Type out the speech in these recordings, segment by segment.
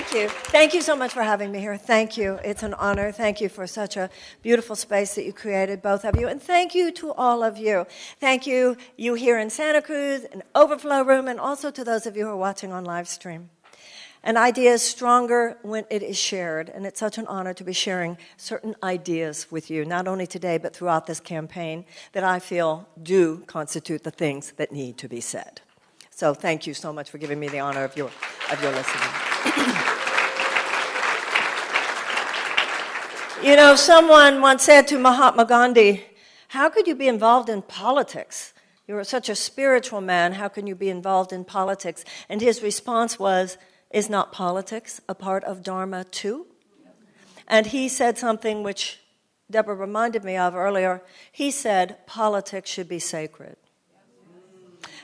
Thank you. Thank you so much for having me here. Thank you. It's an honor. Thank you for such a beautiful space that you created, both of you. And thank you to all of you. Thank you, you here in Santa Cruz, in Overflow Room, and also to those of you who are watching on live stream. An idea is stronger when it is shared, and it's such an honor to be sharing certain ideas with you, not only today, but throughout this campaign, that I feel do constitute the things that need to be said. So thank you so much for giving me the honor of your listening. You know, someone once said to Mahatma Gandhi, how could you be involved in politics? You're such a spiritual man, how can you be involved in politics? And his response was, is not politics a part of Dharma too? And he said something which Deborah reminded me of earlier. He said, politics should be sacred.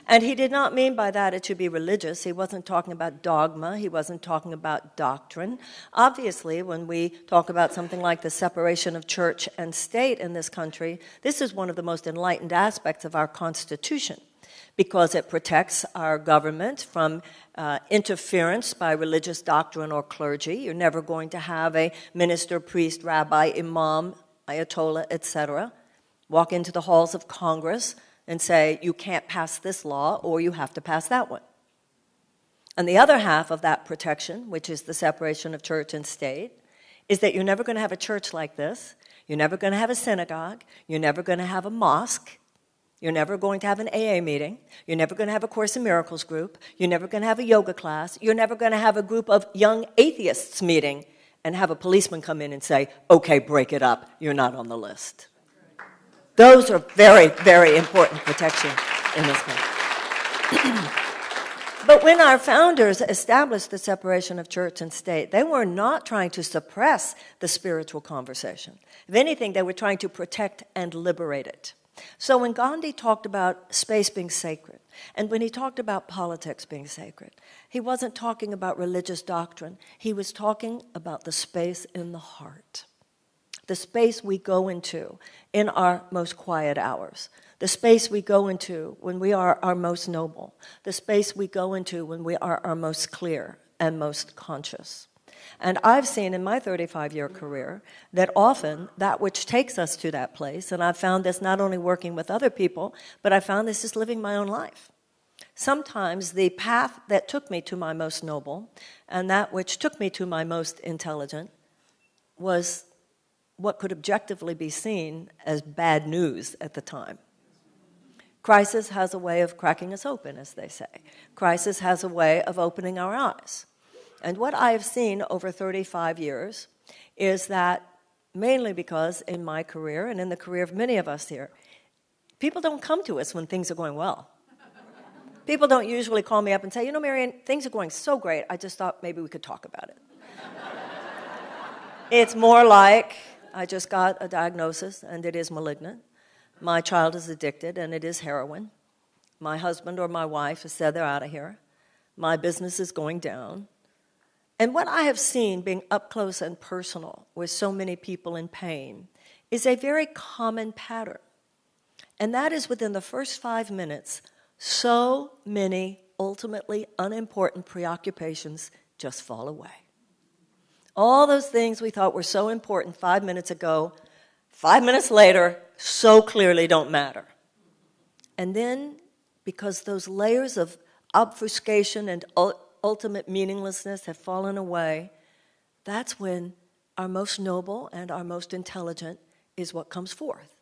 And he did not mean by that it should be religious. He wasn't talking about dogma. He wasn't talking about doctrine. Obviously, when we talk about something like the separation of church and state in this country, this is one of the most enlightened aspects of our Constitution, because it protects our government from interference by religious doctrine or clergy. You're never going to have a minister, priest, rabbi, imam, ayatollah, etc., walk into the halls of Congress and say, you can't pass this law or you have to pass that one. And the other half of that protection, which is the separation of church and state, is that you're never going to have a church like this. You're never going to have a synagogue. You're never going to have a mosque. You're never going to have an AA meeting. You're never going to have a Course in Miracles group. You're never going to have a yoga class. You're never going to have a group of young atheists meeting and have a policeman come in and say, okay, break it up. You're not on the list. Those are very, very important protections in this country. But when our founders established the separation of church and state, they were not trying to suppress the spiritual conversation. If anything, they were trying to protect and liberate it. So when Gandhi talked about space being sacred, and when he talked about politics being sacred, he wasn't talking about religious doctrine. He was talking about the space in the heart. The space we go into in our most quiet hours, the space we go into when we are our most noble, the space we go into when we are our most clear and most conscious. And I've seen in my 35-year career that often that which takes us to that place, and I've found this not only working with other people, but I found this just living my own life. Sometimes the path that took me to my most noble and that which took me to my most intelligent was what could objectively be seen as bad news at the time. Crisis has a way of cracking us open, as they say. Crisis has a way of opening our eyes. And what I have seen over 35 years is that, mainly because in my career and in the career of many of us here, people don't come to us when things are going well. People don't usually call me up and say, you know, Marianne, things are going so great, I just thought maybe we could talk about it. It's more like, I just got a diagnosis and it is malignant. My child is addicted and it is heroin. My husband or my wife has said they're out of here. My business is going down. And what I have seen being up close and personal with so many people in pain is a very common pattern. And that is within the first 5 minutes, so many ultimately unimportant preoccupations just fall away. All those things we thought were so important 5 minutes ago, 5 minutes later, so clearly don't matter. And then, because those layers of obfuscation and ultimate meaninglessness have fallen away, that's when our most noble and our most intelligent is what comes forth.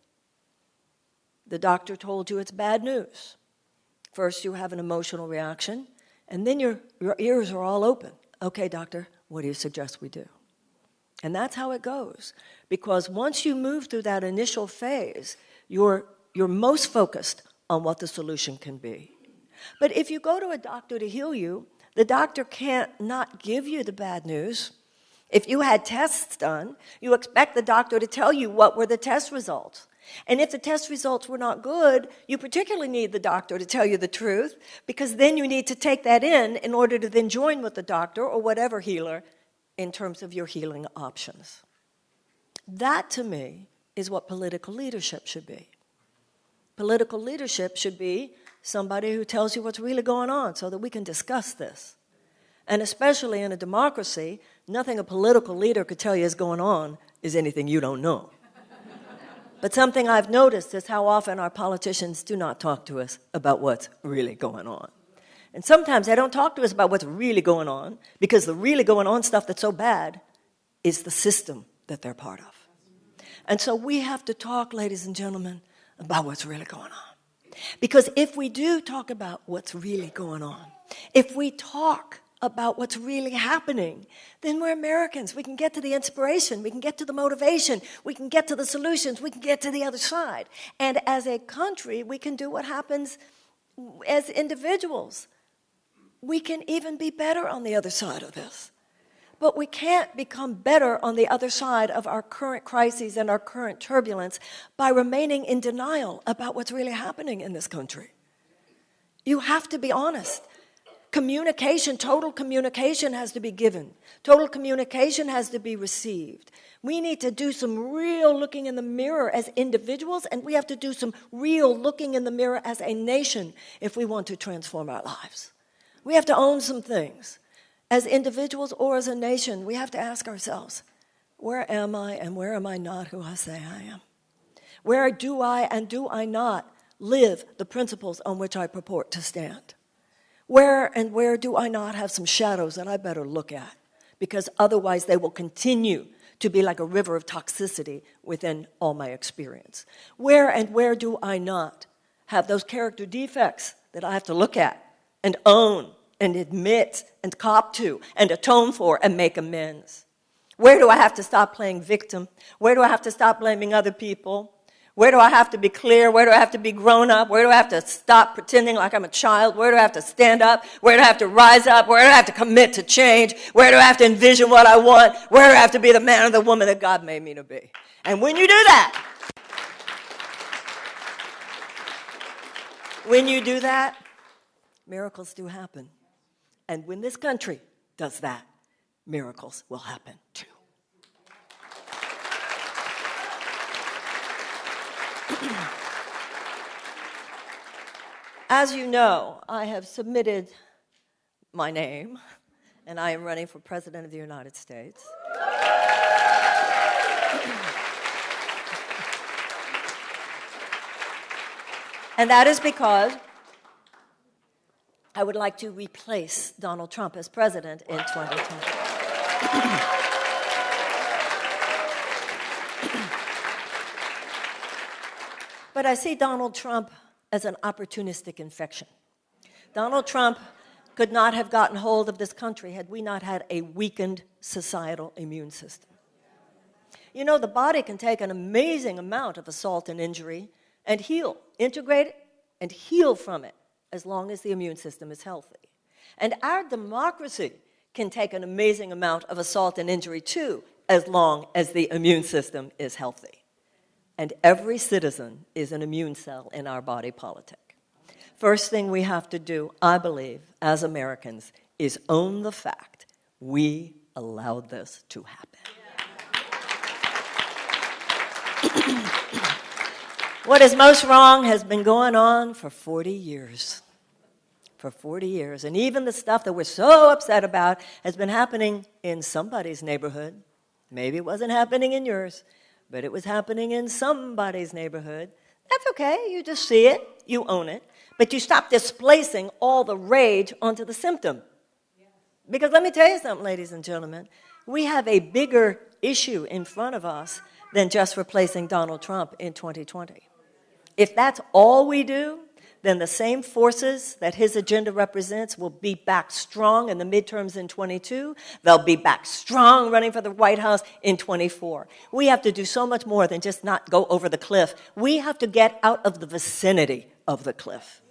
The doctor told you it's bad news. First you have an emotional reaction, and then your ears are all open. Okay, doctor, what do you suggest we do? And that's how it goes. Because once you move through that initial phase, you're most focused on what the solution can be. But if you go to a doctor to heal you, the doctor can't not give you the bad news. If you had tests done, you expect the doctor to tell you what were the test results. And if the test results were not good, you particularly need the doctor to tell you the truth, because then you need to take that in order to then join with the doctor or whatever healer in terms of your healing options. That, to me, is what political leadership should be. Political leadership should be somebody who tells you what's really going on so that we can discuss this. And especially in a democracy, nothing a political leader could tell you is going on is anything you don't know. But something I've noticed is how often our politicians do not talk to us about what's really going on. And sometimes they don't talk to us about what's really going on because the really going on stuff that's so bad is the system that they're part of. And so we have to talk, ladies and gentlemen, about what's really going on. Because if we do talk about what's really going on, if we talk about what's really happening, then we're Americans. We can get to the inspiration. We can get to the motivation. We can get to the solutions. We can get to the other side. And as a country, we can do what happens as individuals. We can even be better on the other side of this. But we can't become better on the other side of our current crises and our current turbulence by remaining in denial about what's really happening in this country. You have to be honest. Communication, total communication has to be given. Total communication has to be received. We need to do some real looking in the mirror as individuals, and we have to do some real looking in the mirror as a nation if we want to transform our lives. We have to own some things. As individuals or as a nation, we have to ask ourselves, where am I and where am I not who I say I am? Where do I and do I not live the principles on which I purport to stand? Where and where do I not have some shadows that I better look at? Because otherwise they will continue to be like a river of toxicity within all my experience. Where and where do I not have those character defects that I have to look at and own and admit and cop to and atone for and make amends? Where do I have to stop playing victim? Where do I have to stop blaming other people? Where do I have to be clear? Where do I have to be grown up? Where do I have to stop pretending like I'm a child? Where do I have to stand up? Where do I have to rise up? Where do I have to commit to change? Where do I have to envision what I want? Where do I have to be the man or the woman that God made me to be? And when you do that, miracles do happen. And when this country does that, miracles will happen too. As you know, I have submitted my name, and I am running for President of the United States. And that is because I would like to replace Donald Trump as president in 2020. But I see Donald Trump as an opportunistic infection. Donald Trump could not have gotten hold of this country had we not had a weakened societal immune system. You know, the body can take an amazing amount of assault and injury and heal, integrate it, and heal from it as long as the immune system is healthy. And our democracy can take an amazing amount of assault and injury too, as long as the immune system is healthy. And every citizen is an immune cell in our body politic. First thing we have to do, I believe, as Americans, is own the fact we allowed this to happen. What is most wrong has been going on for 40 years. For 40 years. And even the stuff that we're so upset about has been happening in somebody's neighborhood. Maybe it wasn't happening in yours, but it was happening in somebody's neighborhood. That's okay. You just see it. You own it. But you stop displacing all the rage onto the symptom. Because let me tell you something, ladies and gentlemen. We have a bigger issue in front of us than just replacing Donald Trump in 2020. If that's all we do, then the same forces that his agenda represents will be back strong in the midterms in 22. They'll be back strong running for the White House in 24. We have to do so much more than just not go over the cliff. We have to get out of the vicinity of the cliff.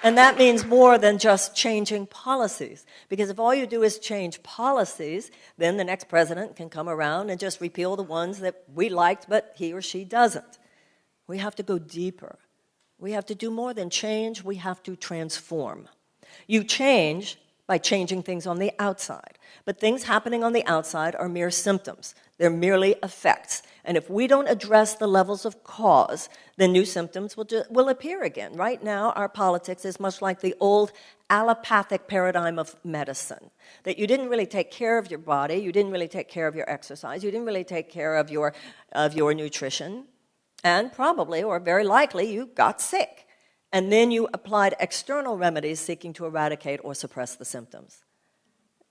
And that means more than just changing policies. Because if all you do is change policies, then the next president can come around and just repeal the ones that we liked, but he or she doesn't. We have to go deeper. We have to do more than change. We have to transform. You change by changing things on the outside. But things happening on the outside are mere symptoms. They're merely effects. And if we don't address the levels of cause, then new symptoms will appear again. Right now, our politics is much like the old allopathic paradigm of medicine, that you didn't really take care of your body, you didn't really take care of your exercise, you didn't really take care of your nutrition, and probably, or very likely, you got sick. And then you applied external remedies seeking to eradicate or suppress the symptoms.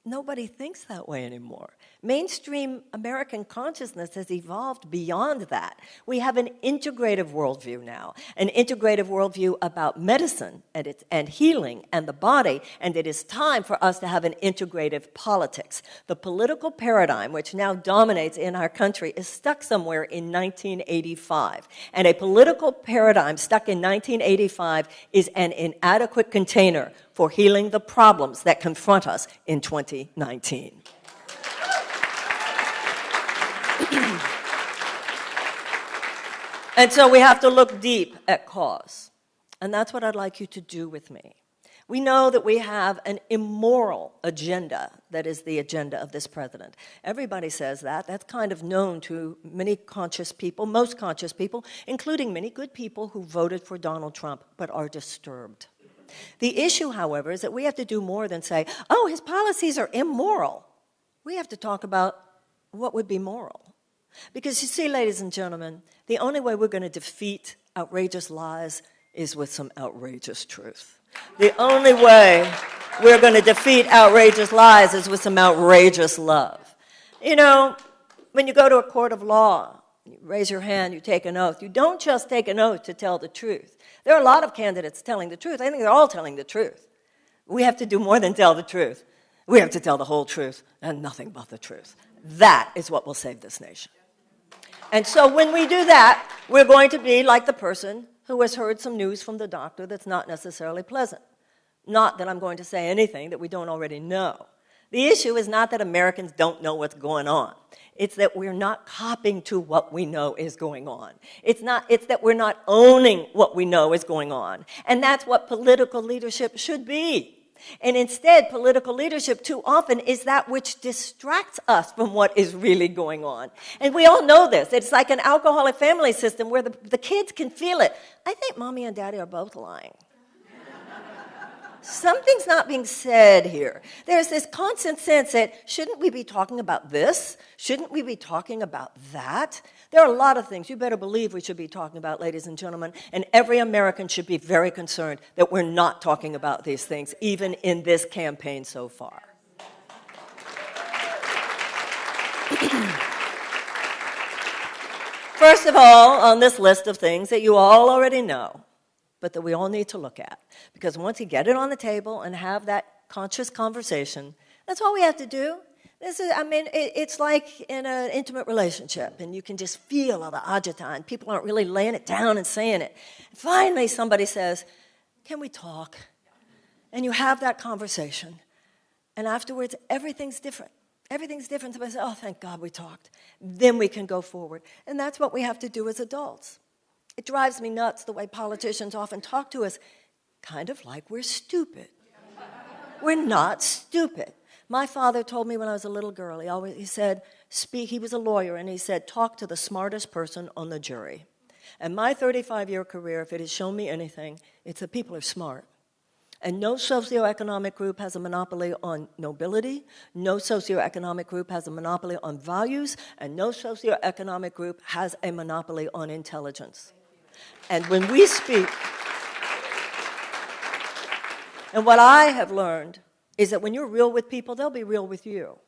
Nobody thinks that way anymore. Mainstream American consciousness has evolved beyond that. We have an integrative worldview now, an integrative worldview about medicine and healing and the body, and it is time for us to have an integrative politics. The political paradigm, which now dominates in our country, is stuck somewhere in 1985. And a political paradigm stuck in 1985 is an inadequate container for healing the problems that confront us in 2019. And so we have to look deep at cause. And that's what I'd like you to do with me. We know that we have an immoral agenda that is the agenda of this president. Everybody says that. That's kind of known to many conscious people, most conscious people, including many good people who voted for Donald Trump but are disturbed. The issue, however, is that we have to do more than say, oh, his policies are immoral. We have to talk about what would be moral. Because you see, ladies and gentlemen, the only way we're going to defeat outrageous lies is with some outrageous truth. The only way we're going to defeat outrageous lies is with some outrageous love. You know, when you go to a court of law, you raise your hand, you take an oath. You don't just take an oath to tell the truth. There are a lot of candidates telling the truth. I think they're all telling the truth. We have to do more than tell the truth. We have to tell the whole truth and nothing but the truth. That is what will save this nation. And so when we do that, we're going to be like the person who has heard some news from the doctor that's not necessarily pleasant. Not that I'm going to say anything that we don't already know. The issue is not that Americans don't know what's going on. It's that we're not copping to what we know is going on. It's that we're not owning what we know is going on. And that's what political leadership should be. And instead, political leadership too often is that which distracts us from what is really going on. And we all know this. It's like an alcoholic family system where the kids can feel it. I think mommy and daddy are both lying. Something's not being said here. There's this constant sense that, shouldn't we be talking about this? Shouldn't we be talking about that? There are a lot of things you better believe we should be talking about, ladies and gentlemen, and every American should be very concerned that we're not talking about these things, even in this campaign so far. First of all, on this list of things that you all already know, but that we all need to look at. Because once you get it on the table and have that conscious conversation, that's all we have to do. It's like in an intimate relationship, and you can just feel all the agita, and people aren't really laying it down and saying it. Finally, somebody says, can we talk? And you have that conversation, and afterwards, everything's different. Everything's different. Somebody says, oh, thank God we talked. Then we can go forward. And that's what we have to do as adults. It drives me nuts the way politicians often talk to us, kind of like we're stupid. We're not stupid. My father told me when I was a little girl, he said, he was a lawyer, and he said, talk to the smartest person on the jury. And my 35-year career, if it has shown me anything, it's that people are smart. And no socioeconomic group has a monopoly on nobility, no socioeconomic group has a monopoly on values, and no socioeconomic group has a monopoly on intelligence. And when we speak, and what I have learned is that when you're real with people, they'll be real with you.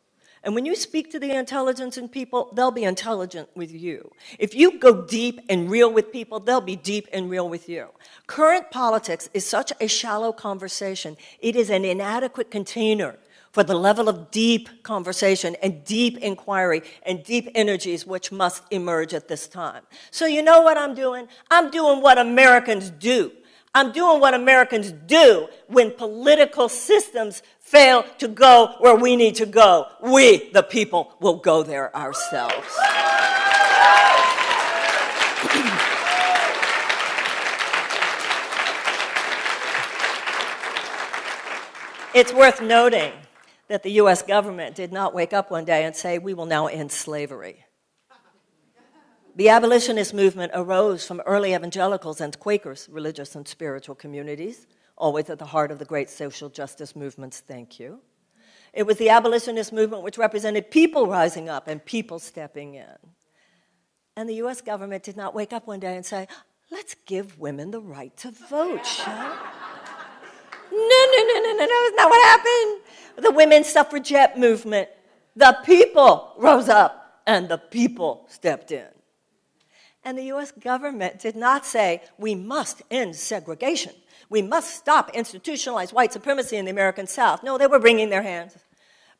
And when you speak to the intelligence in people, they'll be intelligent with you. If you go deep and real with people, they'll be deep and real with you. Current politics is such a shallow conversation. It is an inadequate container for the level of deep conversation and deep inquiry and deep energies which must emerge at this time. So you know what I'm doing? I'm doing what Americans do. I'm doing what Americans do when political systems fail to go where we need to go. We, the people, will go there ourselves. It's worth noting that the U.S. government did not wake up one day and say, we will now end slavery. The abolitionist movement arose from early evangelicals and Quakers, religious and spiritual communities, always at the heart of the great social justice movements, thank you. It was the abolitionist movement which represented people rising up and people stepping in. And the US government did not wake up one day and say, let's give women the right to vote, shall we? No, that's not what happened. The women's suffragette movement, the people rose up and the people stepped in. And the US government did not say, we must end segregation. We must stop institutionalized white supremacy in the American South. No, they were wringing their hands.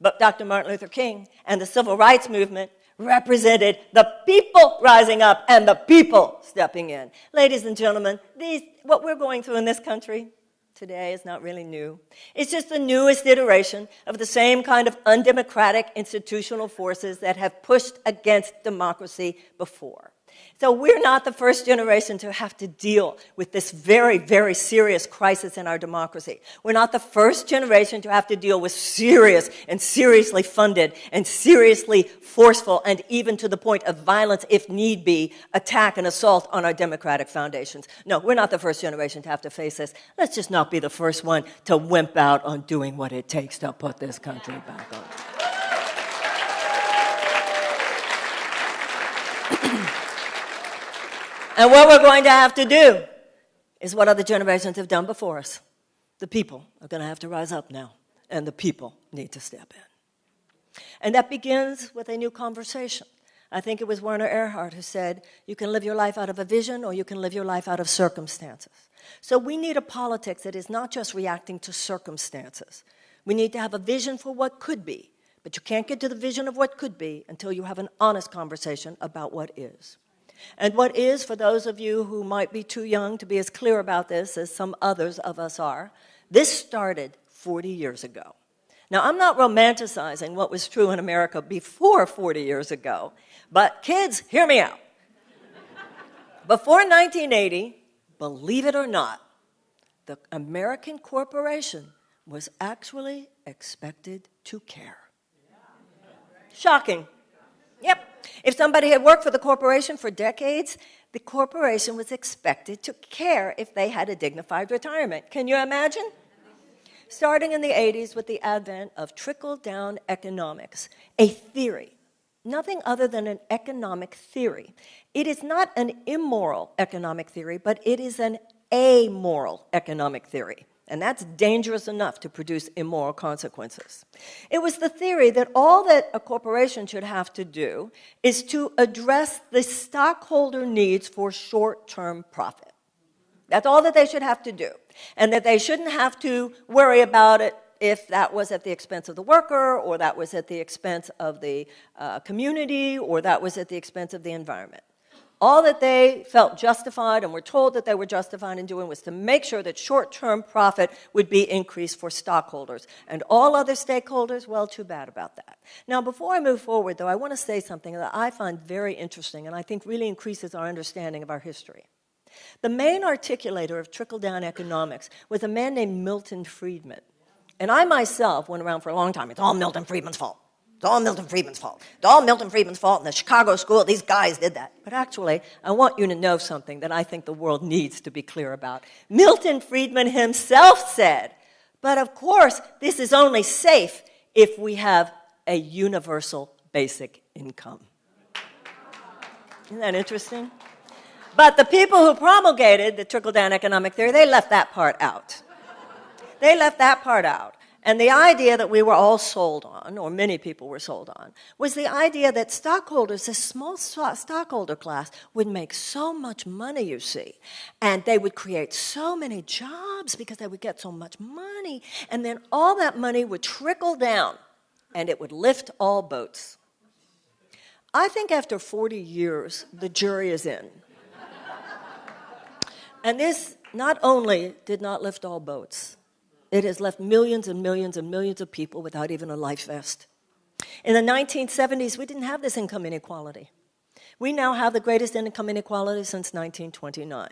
But Dr. Martin Luther King and the civil rights movement represented the people rising up and the people stepping in. Ladies and gentlemen, what we're going through in this country today is not really new. It's just the newest iteration of the same kind of undemocratic institutional forces that have pushed against democracy before. So we're not the first generation to have to deal with this very, very serious crisis in our democracy. We're not the first generation to have to deal with serious and seriously funded and seriously forceful and even to the point of violence, if need be, attack and assault on our democratic foundations. No, we're not the first generation to have to face this. Let's just not be the first one to wimp out on doing what it takes to put this country back on. And what we're going to have to do is what other generations have done before us. The people are going to have to rise up now, and the people need to step in. And that begins with a new conversation. I think it was Werner Erhard who said, you can live your life out of a vision or you can live your life out of circumstances. So we need a politics that is not just reacting to circumstances. We need to have a vision for what could be, but you can't get to the vision of what could be until you have an honest conversation about what is. And what is, for those of you who might be too young to be as clear about this as some others of us are, this started 40 years ago. Now, I'm not romanticizing what was true in America before 40 years ago, but kids, hear me out. Before 1980, believe it or not, the American corporation was actually expected to care. Shocking. Yep. If somebody had worked for the corporation for decades, the corporation was expected to care if they had a dignified retirement. Can you imagine? Starting in the 80s with the advent of trickle-down economics, a theory, nothing other than an economic theory. It is not an immoral economic theory, but it is an amoral economic theory. And that's dangerous enough to produce immoral consequences. It was the theory that all that a corporation should have to do is to address the stockholder needs for short-term profit. That's all that they should have to do. And that they shouldn't have to worry about it if that was at the expense of the worker, or that was at the expense of the community, or that was at the expense of the environment. All that they felt justified and were told that they were justified in doing was to make sure that short-term profit would be increased for stockholders. And all other stakeholders, well, too bad about that. Now, before I move forward, though, I want to say something that I find very interesting and I think really increases our understanding of our history. The main articulator of trickle-down economics was a man named Milton Friedman. And I myself went around for a long time. It's all Milton Friedman's fault. It's all Milton Friedman's fault. It's all Milton Friedman's fault. In the Chicago school, these guys did that. But actually, I want you to know something that I think the world needs to be clear about. Milton Friedman himself said, but of course, this is only safe if we have a universal basic income. Isn't that interesting? But the people who promulgated the trickle-down economic theory, they left that part out. They left that part out. And the idea that we were all sold on, or many people were sold on, was the idea that stockholders, this small stockholder class, would make so much money, you see. And they would create so many jobs because they would get so much money. And then all that money would trickle down, and it would lift all boats. I think after 40 years, the jury is in. And this not only did not lift all boats, it has left millions and millions and millions of people without even a life vest. In the 1970s, we didn't have this income inequality. We now have the greatest income inequality since 1929.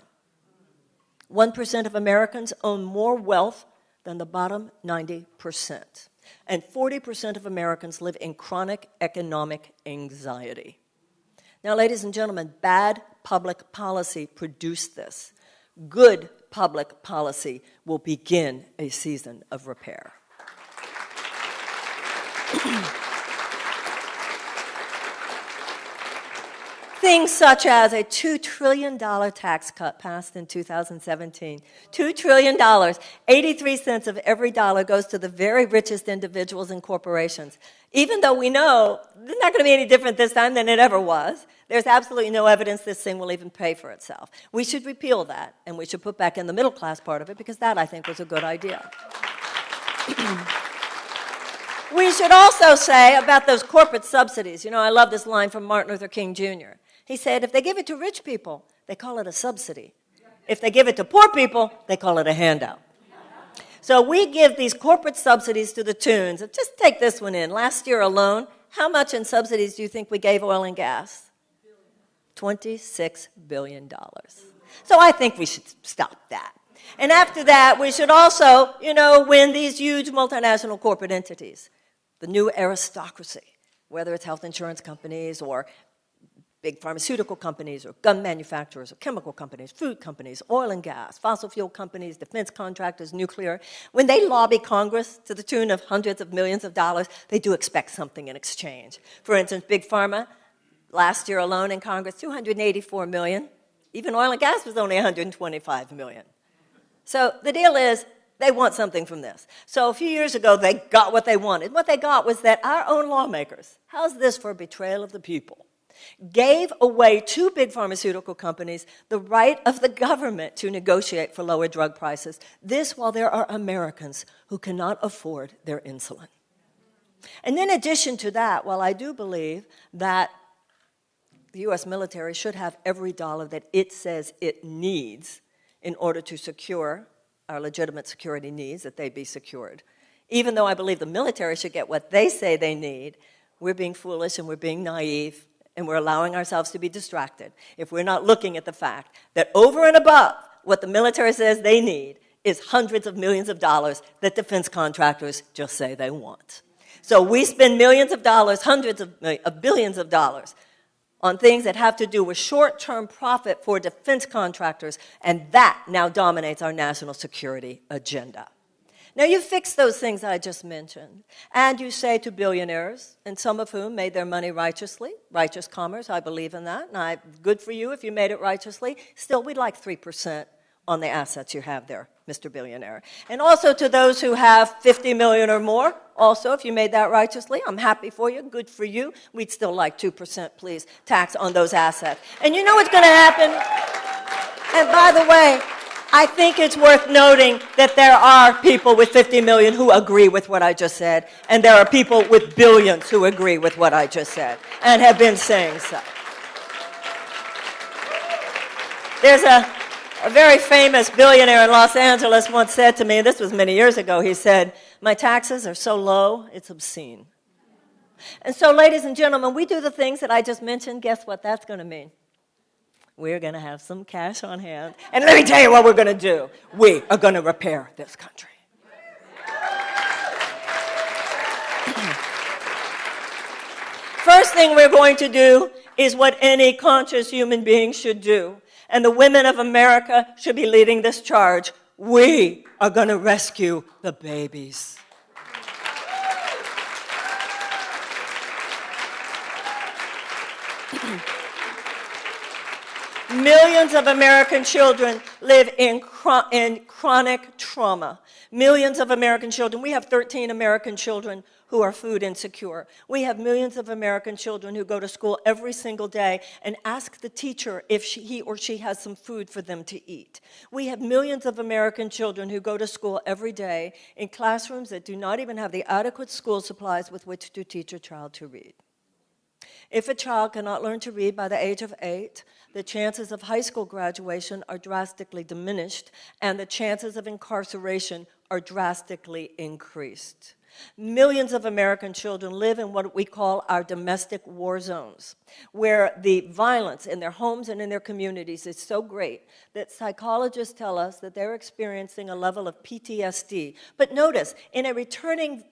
1% of Americans own more wealth than the bottom 90%. And 40% of Americans live in chronic economic anxiety. Now, ladies and gentlemen, bad public policy produced this. Good public policy will begin a season of repair. Things such as a $2 trillion tax cut passed in 2017. $2 trillion, 83 cents of every dollar goes to the very richest individuals and corporations. Even though we know it's not going to be any different this time than it ever was, there's absolutely no evidence this thing will even pay for itself. We should repeal that, and we should put back in the middle class part of it, because that, I think, was a good idea. We should also say about those corporate subsidies. You know, I love this line from Martin Luther King Jr. He said, if they give it to rich people, they call it a subsidy. If they give it to poor people, they call it a handout. So we give these corporate subsidies to the tunes. Just take this one in. Last year alone, how much in subsidies do you think we gave oil and gas? $26 billion. So I think we should stop that. And after that, we should also, win these huge multinational corporate entities, the new aristocracy, whether it's health insurance companies or big pharmaceutical companies or gun manufacturers or chemical companies, food companies, oil and gas, fossil fuel companies, defense contractors, nuclear. When they lobby Congress to the tune of hundreds of millions of dollars, they do expect something in exchange. For instance, Big Pharma, last year alone in Congress, $284 million. Even oil and gas was only $125 million. So the deal is, they want something from this. So a few years ago, they got what they wanted. What they got was that our own lawmakers, how's this for betrayal of the people, gave away to big pharmaceutical companies the right of the government to negotiate for lower drug prices. This while there are Americans who cannot afford their insulin. And in addition to that, while I do believe that the U.S. military should have every dollar that it says it needs in order to secure our legitimate security needs, that they be secured, even though I believe the military should get what they say they need, we're being foolish and we're being naive, and we're allowing ourselves to be distracted if we're not looking at the fact that over and above what the military says they need is hundreds of millions of dollars that defense contractors just say they want. So we spend millions of dollars, hundreds of billions of dollars on things that have to do with short-term profit for defense contractors, and that now dominates our national security agenda. Now, you fix those things I just mentioned, and you say to billionaires, and some of whom made their money righteously, righteous commerce, I believe in that, and good for you if you made it righteously. Still, we'd like 3% on the assets you have there, Mr. Billionaire. And also to those who have $50 million or more, also, if you made that righteously, I'm happy for you, good for you. We'd still like 2%, please, tax on those assets. And you know what's going to happen? And by the way, I think it's worth noting that there are people with 50 million who agree with what I just said, and there are people with billions who agree with what I just said, and have been saying so. There's a very famous billionaire in Los Angeles once said to me, and this was many years ago, he said, "My taxes are so low, it's obscene." And so, ladies and gentlemen, we do the things that I just mentioned. Guess what that's going to mean? We're going to have some cash on hand. And let me tell you what we're going to do. We are going to repair this country. First thing we're going to do is what any conscious human being should do. And the women of America should be leading this charge. We are going to rescue the babies. Millions of American children live in chronic trauma. Millions of American children. We have 13 American children who are food insecure. We have millions of American children who go to school every single day and ask the teacher if he or she has some food for them to eat. We have millions of American children who go to school every day in classrooms that do not even have the adequate school supplies with which to teach a child to read. If a child cannot learn to read by the age of 8, the chances of high school graduation are drastically diminished, and the chances of incarceration are drastically increased. Millions of American children live in what we call our domestic war zones, where the violence in their homes and in their communities is so great that psychologists tell us that they're experiencing a level of PTSD. But notice, in a returning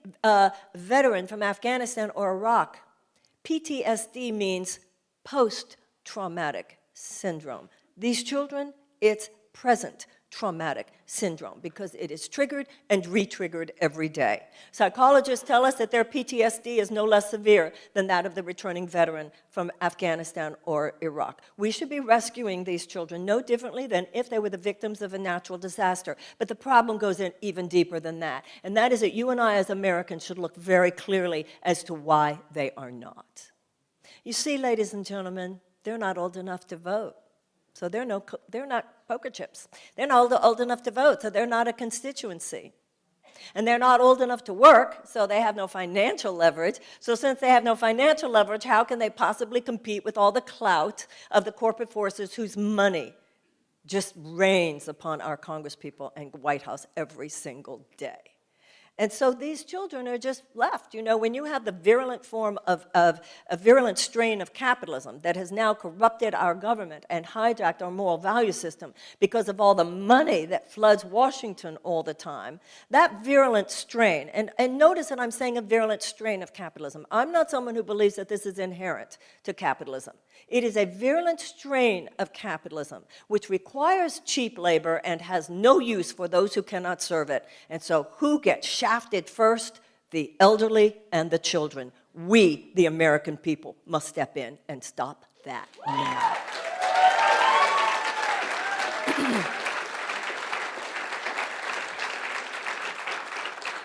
veteran from Afghanistan or Iraq, PTSD means post-traumatic syndrome. These children, it's present traumatic syndrome because it is triggered and re-triggered every day. Psychologists tell us that their PTSD is no less severe than that of the returning veteran from Afghanistan or Iraq. We should be rescuing these children no differently than if they were the victims of a natural disaster. But the problem goes in even deeper than that, and that is that you and I as Americans should look very clearly as to why they are not. You see, ladies and gentlemen, they're not old enough to vote. So they're not poker chips. They're not old enough to vote, so they're not a constituency. And they're not old enough to work, so they have no financial leverage. So since they have no financial leverage, how can they possibly compete with all the clout of the corporate forces whose money just reigns upon our congresspeople and White House every single day? And so these children are just left. You know, when you have the virulent form of a virulent strain of capitalism that has now corrupted our government and hijacked our moral value system because of all the money that floods Washington all the time, that virulent strain, and notice that I'm saying a virulent strain of capitalism. I'm not someone who believes that this is inherent to capitalism. It is a virulent strain of capitalism which requires cheap labor and has no use for those who cannot serve it. And so who gets shafted first? The elderly and the children. We, the American people, must step in and stop that now.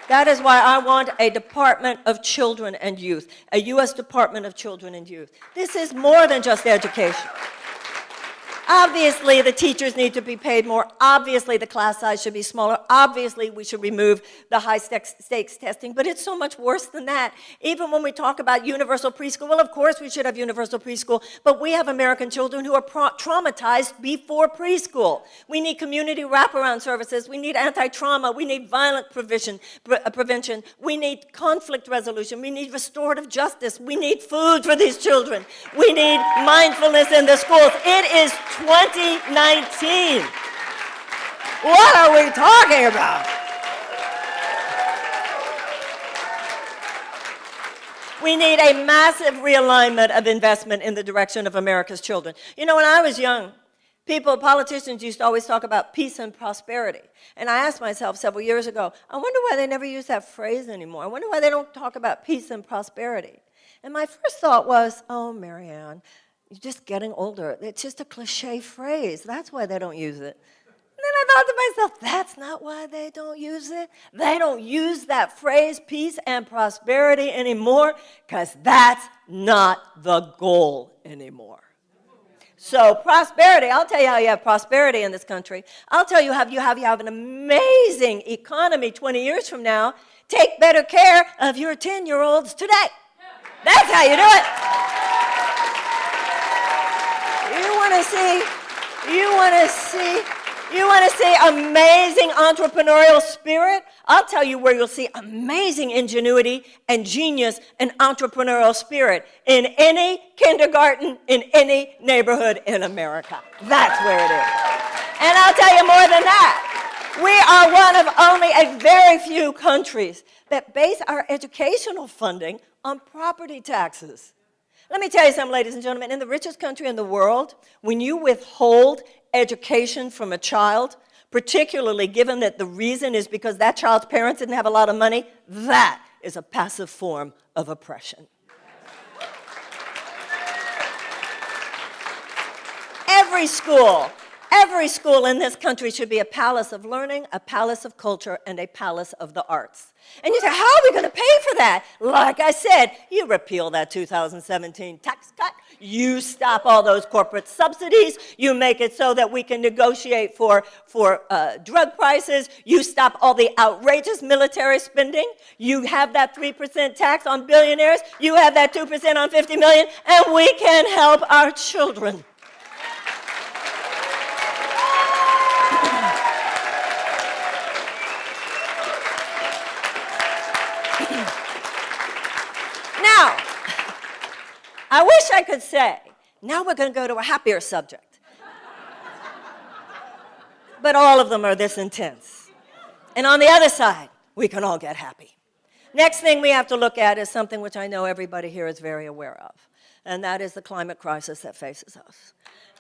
That is why I want a Department of Children and Youth, a U.S. Department of Children and Youth. This is more than just education. Obviously, the teachers need to be paid more. Obviously, the class size should be smaller. Obviously, we should remove the high-stakes testing. But it's so much worse than that. Even when we talk about universal preschool, well, of course we should have universal preschool, but we have American children who are traumatized before preschool. We need community wraparound services. We need anti-trauma. We need violent prevention. We need conflict resolution. We need restorative justice. We need food for these children. We need mindfulness in the schools. It is 2019. What are we talking about? We need a massive realignment of investment in the direction of America's children. You know, when I was young, politicians used to always talk about peace and prosperity. And I asked myself several years ago, I wonder why they never use that phrase anymore. I wonder why they don't talk about peace and prosperity. And my first thought was, oh, Marianne, you're just getting older. It's just a cliche phrase. That's why they don't use it. And then I thought to myself, that's not why they don't use it. They don't use that phrase, peace and prosperity, anymore, because that's not the goal anymore. So prosperity, I'll tell you how you have prosperity in this country. I'll tell you how you have an amazing economy 20 years from now. Take better care of your 10-year-olds today. That's how you do it. You want to see amazing entrepreneurial spirit? I'll tell you where you'll see amazing ingenuity and genius and entrepreneurial spirit in any kindergarten, in any neighborhood in America. That's where it is. And I'll tell you more than that. We are one of only a very few countries that base our educational funding on property taxes. Let me tell you something, ladies and gentlemen. In the richest country in the world, when you withhold education from a child, particularly given that the reason is because that child's parents didn't have a lot of money, that is a passive form of oppression. Every school in this country should be a palace of learning, a palace of culture, and a palace of the arts. And you say, how are we going to pay for that? Like I said, you repeal that 2017 tax cut. You stop all those corporate subsidies. You make it so that we can negotiate for drug prices. You stop all the outrageous military spending. You have that 3% tax on billionaires. You have that 2% on 50 million, and we can help our children. Now, I wish I could say, now we're going to go to a happier subject. But all of them are this intense. And on the other side, we can all get happy. Next thing we have to look at is something which I know everybody here is very aware of. and that is the climate crisis that faces us.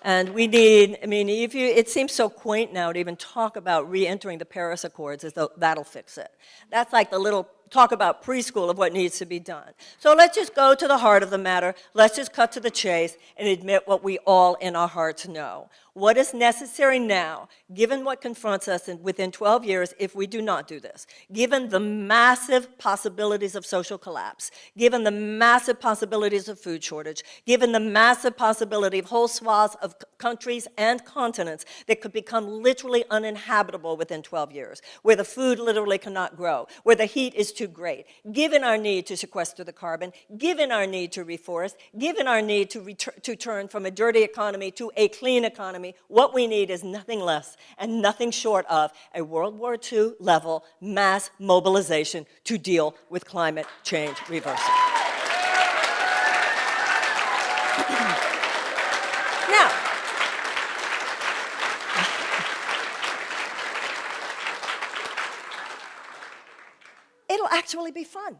And we need, I mean, it seems so quaint now to even talk about re-entering the Paris Accords as though that'll fix it. That's like the little talk about preschool of what needs to be done. So let's just go to the heart of the matter. Let's just cut to the chase and admit what we all in our hearts know. What is necessary now, given what confronts us within 12 years if we do not do this, given the massive possibilities of social collapse, given the massive possibilities of food shortage, given the massive possibility of whole swaths of countries and continents that could become literally uninhabitable within 12 years, where the food literally cannot grow, where the heat is too great, given our need to sequester the carbon, given our need to reforest, given our need to turn from a dirty economy to a clean economy, what we need is nothing less and nothing short of a World War II level mass mobilization to deal with climate change reversal. Now, it'll actually be fun.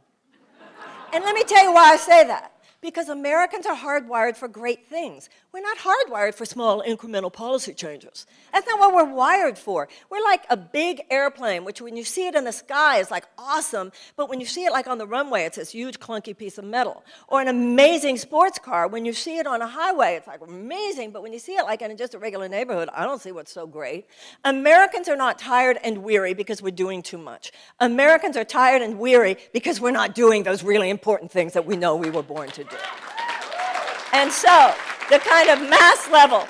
And let me tell you why I say that. Because Americans are hardwired for great things. We're not hardwired for small incremental policy changes. That's not what we're wired for. We're like a big airplane, which when you see it in the sky is like awesome, but when you see it like on the runway, it's this huge clunky piece of metal. Or an amazing sports car, when you see it on a highway, it's like amazing, but when you see it like in just a regular neighborhood, I don't see what's so great. Americans are not tired and weary because we're doing too much. Americans are tired and weary because we're not doing those really important things that we know we were born to do. And so, the kind of mass level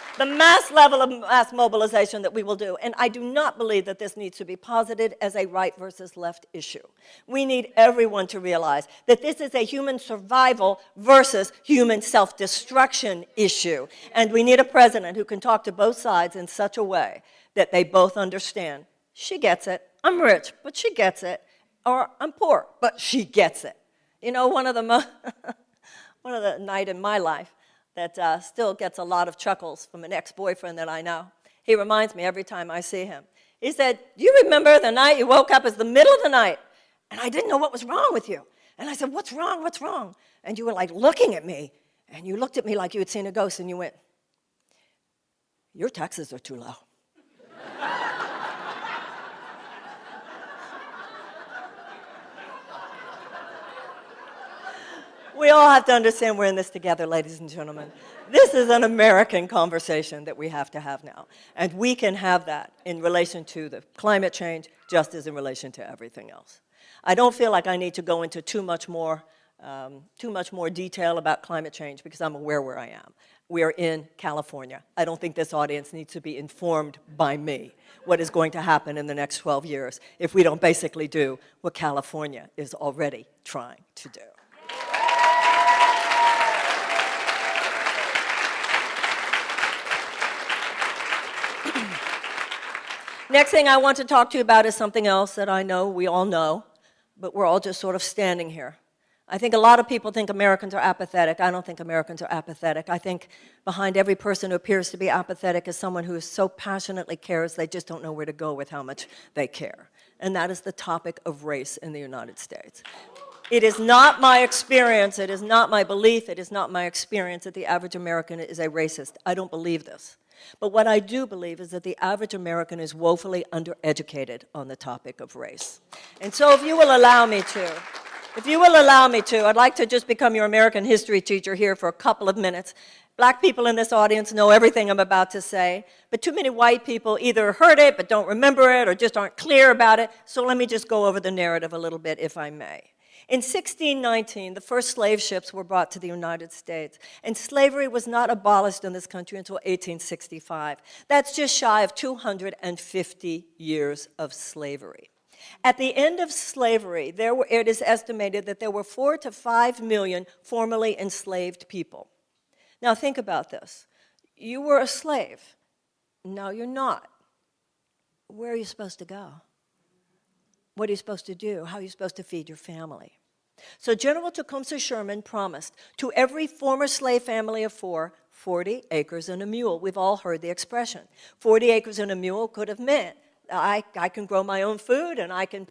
of mass mobilization that we will do, and I do not believe that this needs to be posited as a right versus left issue. We need everyone to realize that this is a human survival versus human self-destruction issue. And we need a president who can talk to both sides in such a way that they both understand. She gets it. I'm rich, but she gets it. Or I'm poor, but she gets it. You know, one of the night in my life that still gets a lot of chuckles from an ex-boyfriend that I know. He reminds me every time I see him. He said, "Do you remember the night you woke up as the middle of the night and I didn't know what was wrong with you?" And I said, "What's wrong? What's wrong?" And you were like looking at me, and you looked at me like you had seen a ghost, and you went, "Your taxes are too low." We all have to understand we're in this together, ladies and gentlemen. This is an American conversation that we have to have now. And we can have that in relation to the climate change, just as in relation to everything else. I don't feel like I need to go into too much more detail about climate change because I'm aware where I am. We are in California. I don't think this audience needs to be informed by me what is going to happen in the next 12 years if we don't basically do what California is already trying to do. Next thing I want to talk to you about is something else that I know we all know, but we're all just sort of standing here. I think a lot of people think Americans are apathetic. I don't think Americans are apathetic. I think behind every person who appears to be apathetic is someone who so passionately cares they just don't know where to go with how much they care. And that is the topic of race in the United States. It is not my experience, it is not my belief, it is not my experience that the average American is a racist. I don't believe this. But what I do believe is that the average American is woefully undereducated on the topic of race. And so if you will allow me to, I'd like to just become your American history teacher here for a couple of minutes. Black people in this audience know everything I'm about to say, but too many white people either heard it but don't remember it or just aren't clear about it. So let me just go over the narrative a little bit, if I may. In 1619, the first slave ships were brought to the United States, and slavery was not abolished in this country until 1865. That's just shy of 250 years of slavery. At the end of slavery, it is estimated that there were 4 to 5 million formerly enslaved people. Now think about this. You were a slave. Now you're not. Where are you supposed to go? What are you supposed to do? How are you supposed to feed your family? So General Tecumseh Sherman promised to every former slave family of 4, 40 acres and a mule. We've all heard the expression. 40 acres and a mule could have meant I can grow my own food, and I can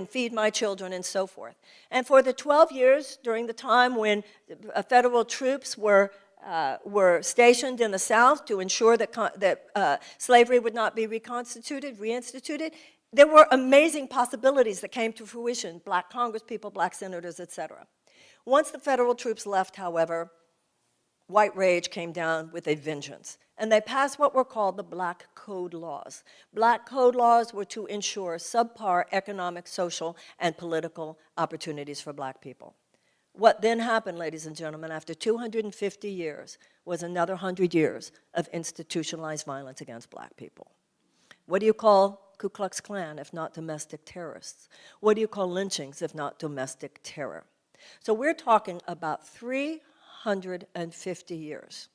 feed my children, and so forth. And for the 12 years during the time when federal troops were stationed in the South to ensure that slavery would not be reinstituted, there were amazing possibilities that came to fruition: black congresspeople, black senators, etc. Once the federal troops left, however, white rage came down with a vengeance, and they passed what were called the Black Code Laws. Black Code Laws were to ensure subpar economic, social, and political opportunities for black people. What then happened, ladies and gentlemen, after 250 years, was another 100 years of institutionalized violence against black people. What do you call Ku Klux Klan if not domestic terrorists? What do you call lynchings if not domestic terror? So we're talking about 350 years.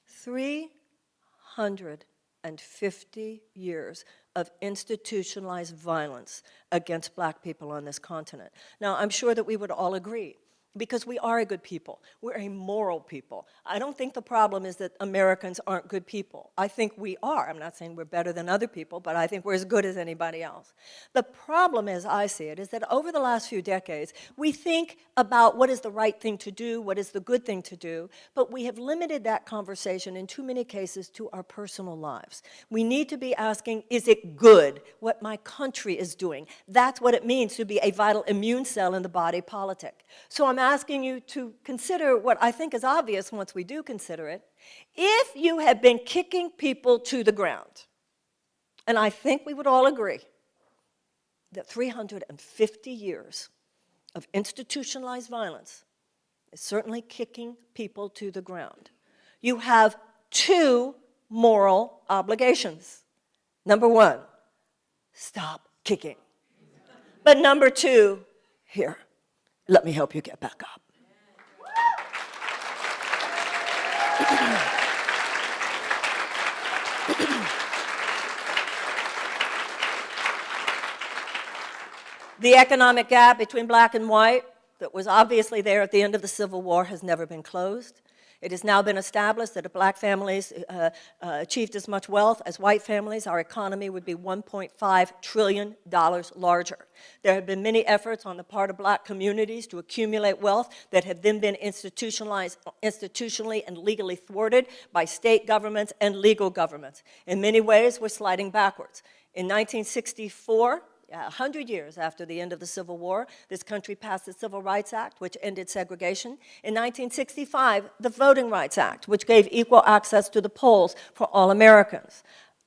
350 years of institutionalized violence against black people on this continent. Now, I'm sure that we would all agree, because we are a good people. We're a moral people. I don't think the problem is that Americans aren't good people. I think we are. I'm not saying we're better than other people, but I think we're as good as anybody else. The problem, as I see it, is that over the last few decades, we think about what is the right thing to do, what is the good thing to do, but we have limited that conversation in too many cases to our personal lives. We need to be asking, is it good what my country is doing? That's what it means to be a vital immune cell in the body politic. So I'm asking you to consider what I think is obvious once we do consider it. If you have been kicking people to the ground, and I think we would all agree that 350 years of institutionalized violence is certainly kicking people to the ground, you have two moral obligations. Number one, stop kicking. But number two, here, let me help you get back up. The economic gap between black and white that was obviously there at the end of the Civil War has never been closed. It has now been established that if black families achieved as much wealth as white families, our economy would be $1.5 trillion larger. There have been many efforts on the part of black communities to accumulate wealth that have then been institutionally and legally thwarted by state governments and legal governments. In many ways, we're sliding backwards. In 1964, 100 years after the end of the Civil War, this country passed the Civil Rights Act, which ended segregation. In 1965, the Voting Rights Act, which gave equal access to the polls for all Americans.